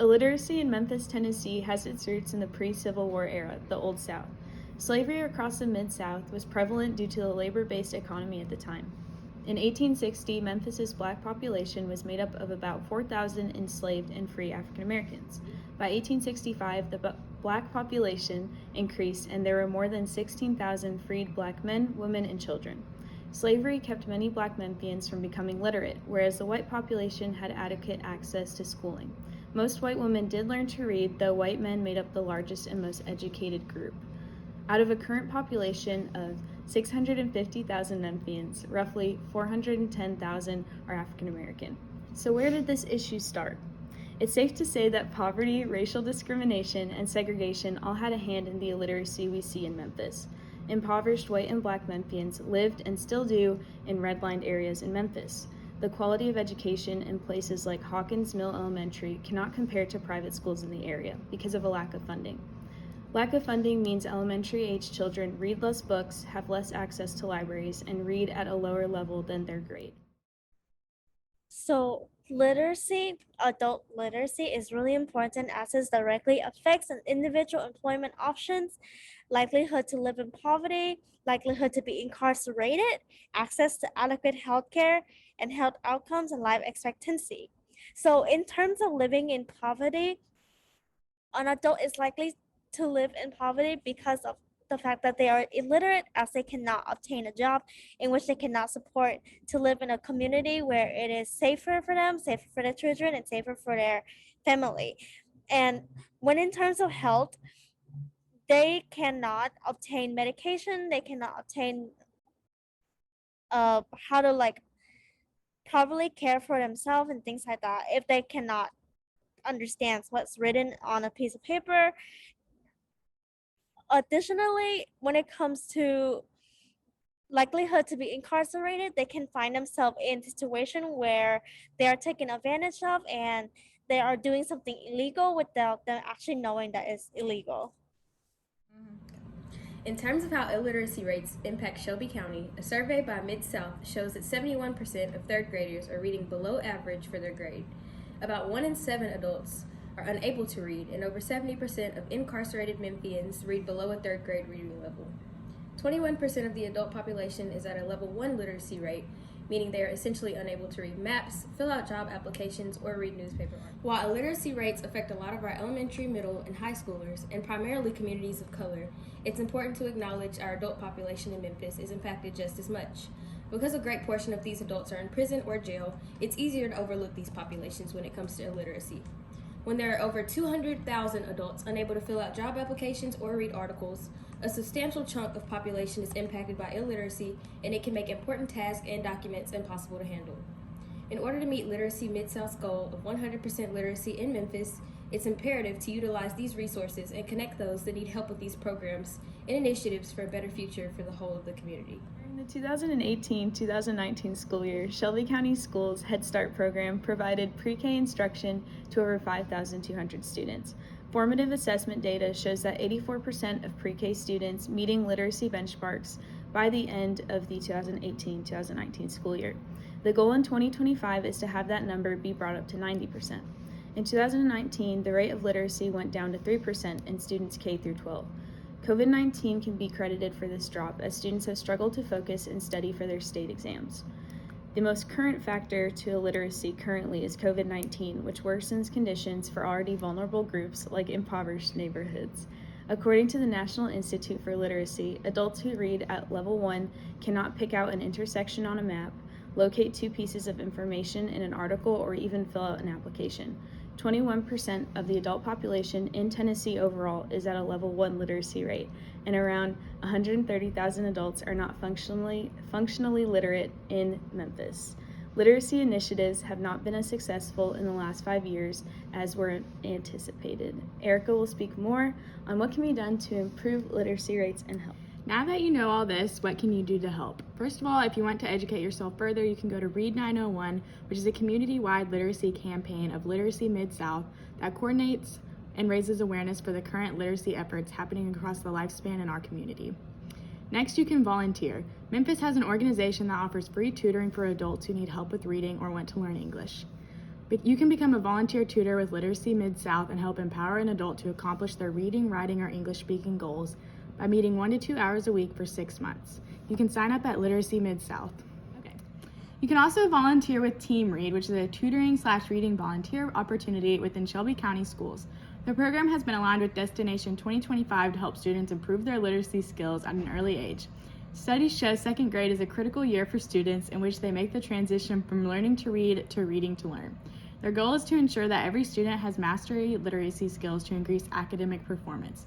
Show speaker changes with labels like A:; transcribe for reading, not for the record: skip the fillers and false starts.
A: Illiteracy in Memphis, Tennessee has its roots in the pre-Civil War era, the Old South. Slavery across the Mid-South was prevalent due to the labor-based economy at the time. In 1860, Memphis's black population was made up of about 4,000 enslaved and free African Americans. By 1865, the black population increased and there were more than 16,000 freed black men, women, and children. Slavery kept many black Memphians from becoming literate, whereas the white population had adequate access to schooling. Most white women did learn to read, though white men made up the largest and most educated group. Out of a current population of 650,000 Memphians, roughly 410,000 are African American. So where did this issue start? It's safe to say that poverty, racial discrimination, and segregation all had a hand in the illiteracy we see in Memphis. Impoverished white and black Memphians lived and still do in redlined areas in Memphis. The quality of education in places like Hawkins Mill Elementary cannot compare to private schools in the area because of a lack of funding. Lack of funding means elementary-age children read less books, have less access to libraries, and read at a lower level than their grade.
B: So literacy, adult literacy is really important as it directly affects an individual employment options, likelihood to live in poverty, likelihood to be incarcerated, access to adequate health care, and health outcomes and life expectancy. So in terms of living in poverty, an adult is likely to live in poverty because of the fact that they are illiterate, as they cannot obtain a job in which they cannot support to live in a community where it is safer for them, safer for their children, and safer for their family. And when in terms of health, they cannot obtain medication, they cannot obtain how to properly care for themselves and things like that if they cannot understand what's written on a piece of paper. Additionally, when it comes to likelihood to be incarcerated, they can find themselves in a situation where they are taken advantage of and they are doing something illegal without them actually knowing that it's illegal.
C: In terms of how illiteracy rates impact Shelby County, a survey by Mid-South shows that 71% of third graders are reading below average for their grade. About 1 in 7 adults are unable to read, and over 70% of incarcerated Memphians read below a third grade reading level. 21% of the adult population is at a level 1 literacy rate, meaning they are essentially unable to read maps, fill out job applications, or read newspaper articles. While illiteracy rates affect a lot of our elementary, middle, and high schoolers, and primarily communities of color, it's important to acknowledge our adult population in Memphis is impacted just as much. Because a great portion of these adults are in prison or jail, it's easier to overlook these populations when it comes to illiteracy. When there are over 200,000 adults unable to fill out job applications or read articles, a substantial chunk of population is impacted by illiteracy, and it can make important tasks and documents impossible to handle. In order to meet Literacy Mid-South's goal of 100% literacy in Memphis, it's imperative to utilize these resources and connect those that need help with these programs and initiatives for a better future for the whole of the community.
A: During the 2018-2019 school year, Shelby County Schools Head Start program provided pre-K instruction to over 5,200 students. Formative assessment data shows that 84% of pre-K students meeting literacy benchmarks by the end of the 2018-2019 school year. The goal in 2025 is to have that number be brought up to 90%. In 2019, the rate of literacy went down to 3% in students K through 12. COVID-19 can be credited for this drop, as students have struggled to focus and study for their state exams. The most current factor to illiteracy currently is COVID-19, which worsens conditions for already vulnerable groups like impoverished neighborhoods. According to the National Institute for Literacy, adults who read at level 1 cannot pick out an intersection on a map, locate 2 pieces of information in an article, or even fill out an application. 21% of the adult population in Tennessee overall is at a level 1 literacy rate, and around 130,000 adults are not functionally literate in Memphis. Literacy initiatives have not been as successful in the last 5 years as were anticipated. Erika will speak more on what can be done to improve literacy rates and help.
D: Now that you know all this, what can you do to help? First of all, if you want to educate yourself further, you can go to Read 901, which is a community-wide literacy campaign of Literacy Mid-South that coordinates and raises awareness for the current literacy efforts happening across the lifespan in our community. Next, you can volunteer. Memphis has an organization that offers free tutoring for adults who need help with reading or want to learn English. But you can become a volunteer tutor with Literacy Mid-South and help empower an adult to accomplish their reading, writing, or English speaking goals by meeting 1 to 2 hours a week for 6 months. You can sign up at Literacy Mid-South. Okay. You can also volunteer with Team Read, which is a tutoring/reading volunteer opportunity within Shelby County Schools. The program has been aligned with Destination 2025 to help students improve their literacy skills at an early age. Studies show second grade is a critical year for students in which they make the transition from learning to read to reading to learn. Their goal is to ensure that every student has mastery literacy skills to increase academic performance.